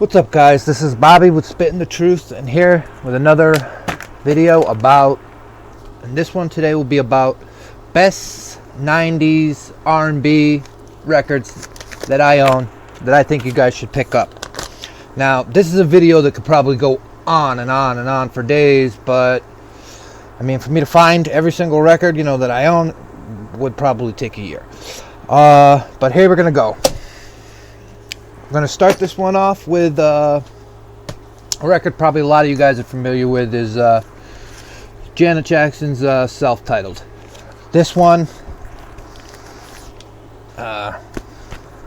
What's up, guys? This is Bobby with Spitting the Truth, and here with another video about, and this one today will be about best 90s R&B records that I own that I think you guys should pick up. Now, this is a video that could probably go on and on and on for days, but I mean, for me to find every single record, that I own would probably take a year. But here we're gonna go. I'm going to start this one off with a record probably a lot of you guys are familiar with, is Janet Jackson's Self-Titled. This one,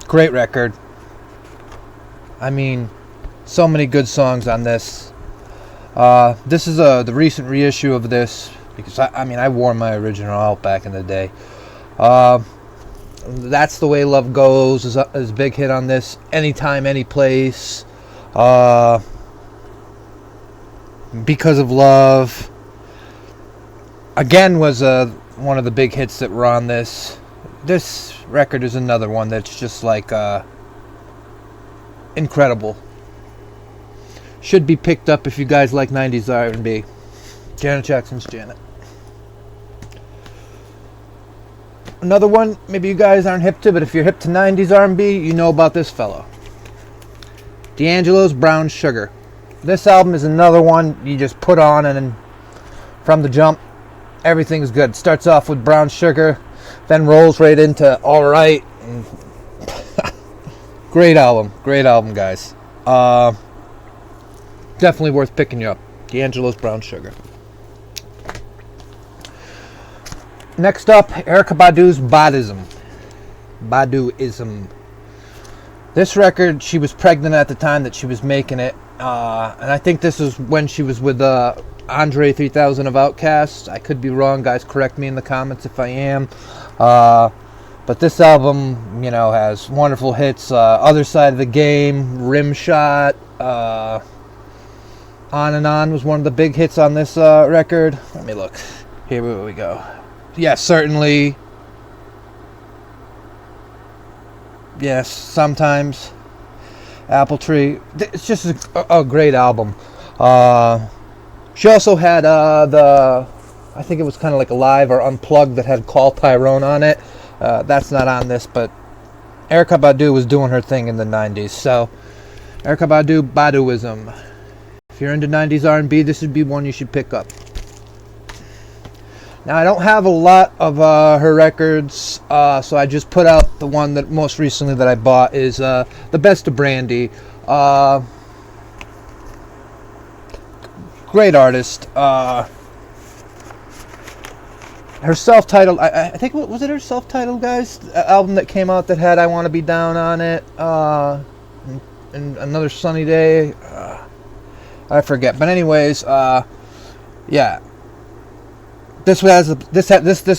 great record. I mean, so many good songs on this. This is the recent reissue of this, because I wore my original out back in the day. That's the Way Love Goes is a big hit on this. Anytime, Any Place. Because of Love. Again was one of the big hits that were on this. This record is another one that's just like incredible. Should be picked up if you guys like 90s R&B. Janet Jackson's Janet. Another one, maybe you guys aren't hip to, but if you're hip to 90s R&B, you know about this fellow. D'Angelo's Brown Sugar. This album is another one you just put on, and from the jump, everything's good. It starts off with Brown Sugar, then rolls right into Alright. Great album, guys. Definitely worth picking you up. D'Angelo's Brown Sugar. Next up, Erykah Badu's Baduism. This record, she was pregnant at the time that she was making it, and I think this is when she was with Andre 3000 of Outkast. I could be wrong, guys. Correct me in the comments if I am. But this album, has wonderful hits. Other Side of the Game, Rim Shot, On and On was one of the big hits on this record. Let me look. Here we go. Yes, certainly. Yes, Sometimes. Apple Tree. It's just a great album. She also had I think it was kind of like a live or unplugged that had Call Tyrone on it. That's not on this, but Erykah Badu was doing her thing in the 90s. So, Erykah Badu, Baduism. If you're into 90s R&B, this would be one you should pick up. Now, I don't have a lot of her records, so I just put out the one that most recently that I bought is The Best of Brandy. Great artist. Her self-titled, I think, was it her self-titled, guys? Album that came out that had I Want to Be Down on it, and Another Sunny Day. I forget. But anyways, yeah. This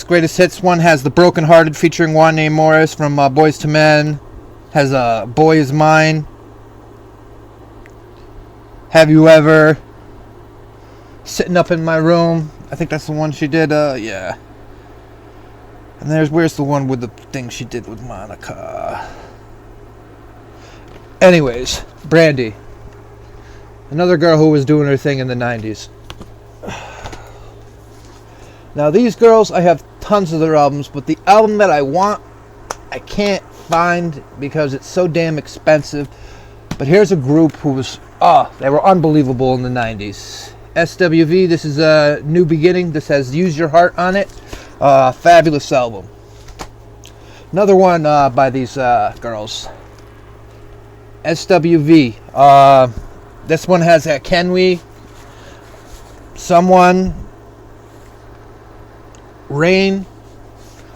greatest hits one has The Broken Hearted featuring Wanya Morris from Boyz II Men. Has Boy Is Mine. Have You Ever. Sitting Up in My Room. I think that's the one she did. Yeah. And where's the one with the thing she did with Monica? Anyways, Brandy. Another girl who was doing her thing in the 90s. Now, these girls, I have tons of their albums, but the album that I want, I can't find because it's so damn expensive. But here's a group who was, they were unbelievable in the 90s. SWV, this is a New Beginning. This has Use Your Heart on it. Fabulous album. Another one by these girls. SWV. This one has Can We? Someone... Rain.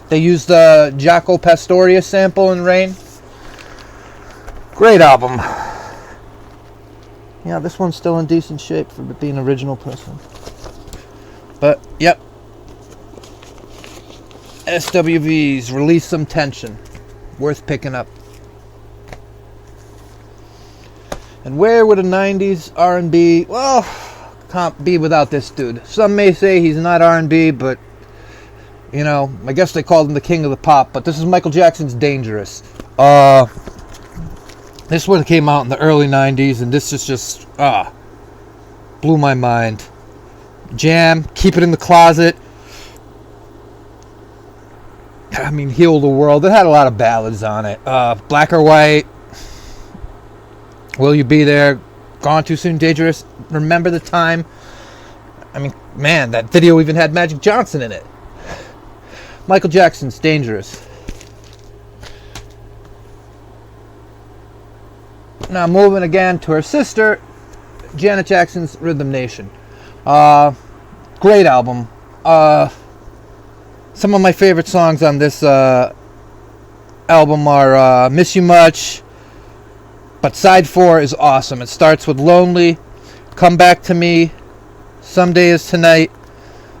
They used the Jaco Pastorius sample in Rain. Great album. Yeah, this one's still in decent shape for being original pressing. But, yep. SWV's Release Some Tension. Worth picking up. And where would a 90s R&B... Well, can't be without this dude. Some may say he's not R&B, but... I guess they called him the king of the pop, but this is Michael Jackson's Dangerous. This one came out in the early 90s, and this is just, blew my mind. Jam, Keep It in the Closet. I mean, Heal the World. It had a lot of ballads on it. Black or White. Will You Be There? Gone Too Soon, Dangerous. Remember the Time. I mean, man, that video even had Magic Johnson in it. Michael Jackson's Dangerous. Now moving again to her sister, Janet Jackson's Rhythm Nation. Great album. Some of my favorite songs on this album are Miss You Much, but side 4 is awesome. It starts with Lonely, Come Back to Me, Someday Is Tonight,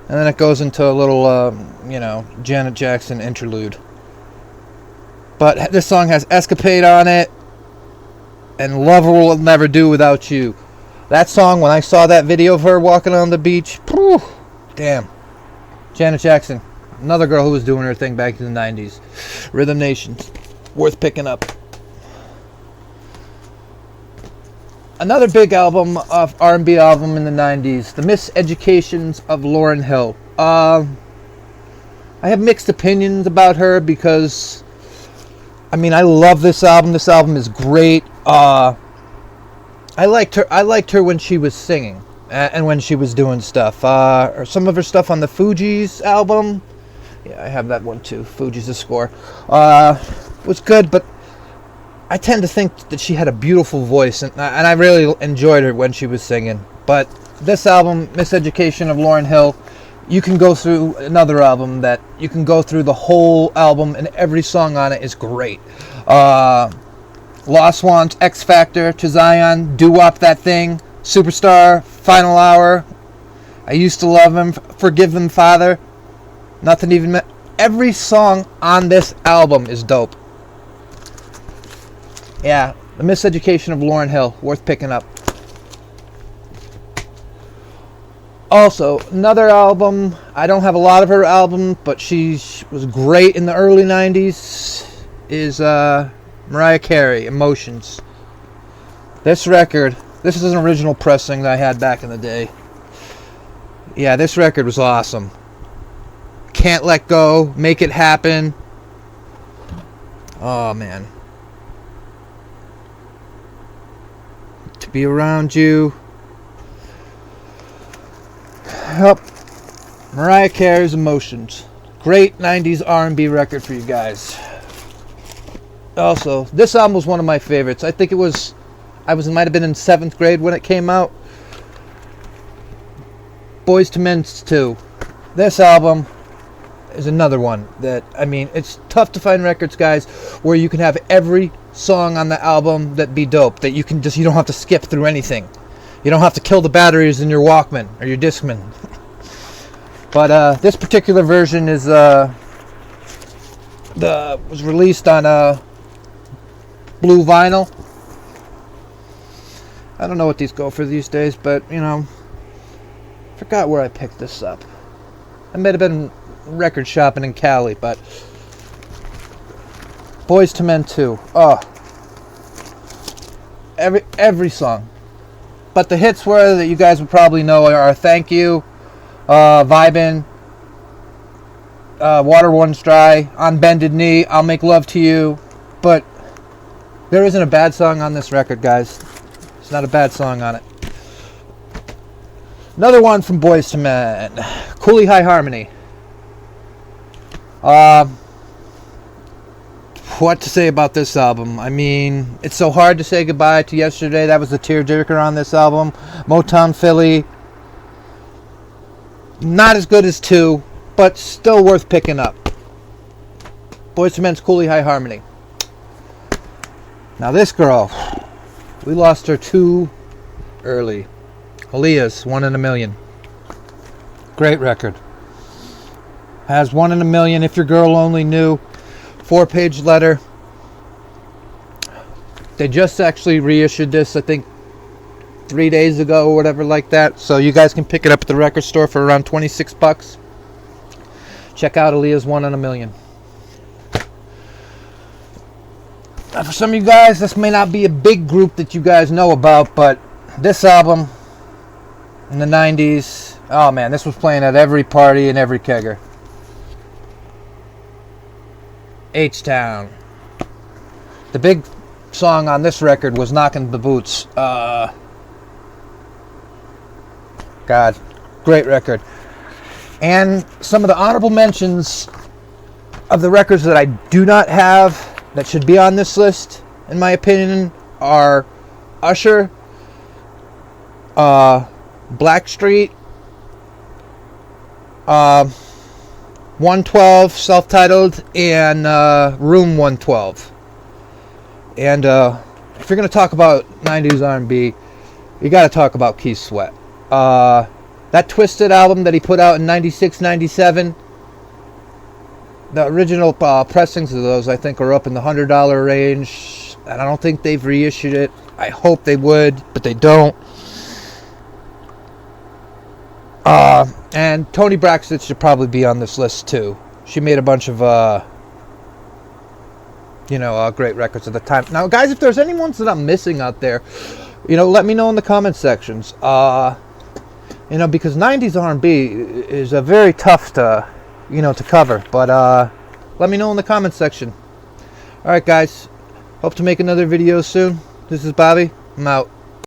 and then it goes into a little, Janet Jackson interlude. But this song has Escapade on it, and Lover Will Never Do Without You. That song, when I saw that video of her walking on the beach, whew, damn. Janet Jackson, another girl who was doing her thing back in the 90s. Rhythm Nation, worth picking up. Another big album of R&B album in the 90s, The Miseducations of Lauryn Hill. I have mixed opinions about her because, I mean, I love this album. This album is great. I liked her when she was singing and when she was doing stuff. Or some of her stuff on the Fugees album. Yeah, I have that one too. Fugees' A Score. Was good, but I tend to think that she had a beautiful voice, and I really enjoyed her when she was singing. But this album, Miseducation of Lauryn Hill, you can go through another album that you can go through the whole album, and every song on it is great. Lost Ones, X Factor, To Zion, Do Wop That Thing, Superstar, Final Hour, I Used to Love Him, Forgive Him Father, Nothing Even Meant. Every song on this album is dope. Yeah, The Miseducation of Lauryn Hill, worth picking up. Also, another album, I don't have a lot of her albums, but she was great in the early 90s, is Mariah Carey, Emotions. This record, this is an original pressing that I had back in the day. Yeah, this record was awesome. Can't Let Go, Make It Happen. Oh, man. To Be Around You. Yep. Mariah Carey's Emotions. Great 90s R&B record for you guys. Also, this album was one of my favorites. I think it was, might have been in 7th grade when it came out. Boyz II Men's 2. This album is another one that, I mean, it's tough to find records, guys, where you can have every song on the album that be dope, that you don't have to skip through anything. You don't have to kill the batteries in your Walkman or your Discman. But this particular version is was released on blue vinyl. I don't know what these go for these days, but forgot where I picked this up. I might have been record shopping in Cali, but Boyz II Men 2. Oh, every song. But the hits were that you guys would probably know are Thank You, Vibin', Water Runs Dry, On Bended Knee, I'll Make Love to You. But there isn't a bad song on this record, guys. It's not a bad song on it. Another one from Boyz II Men, Coolie High Harmony. What to say about this album? I mean, it's so hard to say goodbye to Yesterday. That was the tearjerker on this album. Motown Philly. Not as good as 2, but still worth picking up. Boyz II Men's Coolie High Harmony. Now this girl, we lost her too early. Aaliyah's 1 in a Million. Great record. Has 1 in a Million, If Your Girl Only Knew. 4-page letter. They just actually reissued this, I think, 3 days ago or whatever like that. So you guys can pick it up at the record store for around $26. Check out Aaliyah's 1 in a Million. Now, for some of you guys, this may not be a big group that you guys know about, but this album in the 90s, oh man, this was playing at every party and every kegger. H-Town. The big song on this record was Knockin' the Boots. God, great record. And some of the honorable mentions of the records that I do not have that should be on this list, in my opinion, are Usher, Blackstreet, 112, self-titled, and Room 112. And if you're going to talk about 90s R&B, you got to talk about Keith Sweat. That Twisted album that he put out in 96, 97, the original pressings of those, I think, are up in the $100 range. And I don't think they've reissued it. I hope they would, but they don't. And Toni Braxton should probably be on this list too. She made a bunch of great records at the time. Now, guys, if there's any ones that I'm missing out there, let me know in the comment sections. Because 90s R&B is a very tough to cover. But let me know in the comment section. All right, guys. Hope to make another video soon. This is Bobby. I'm out.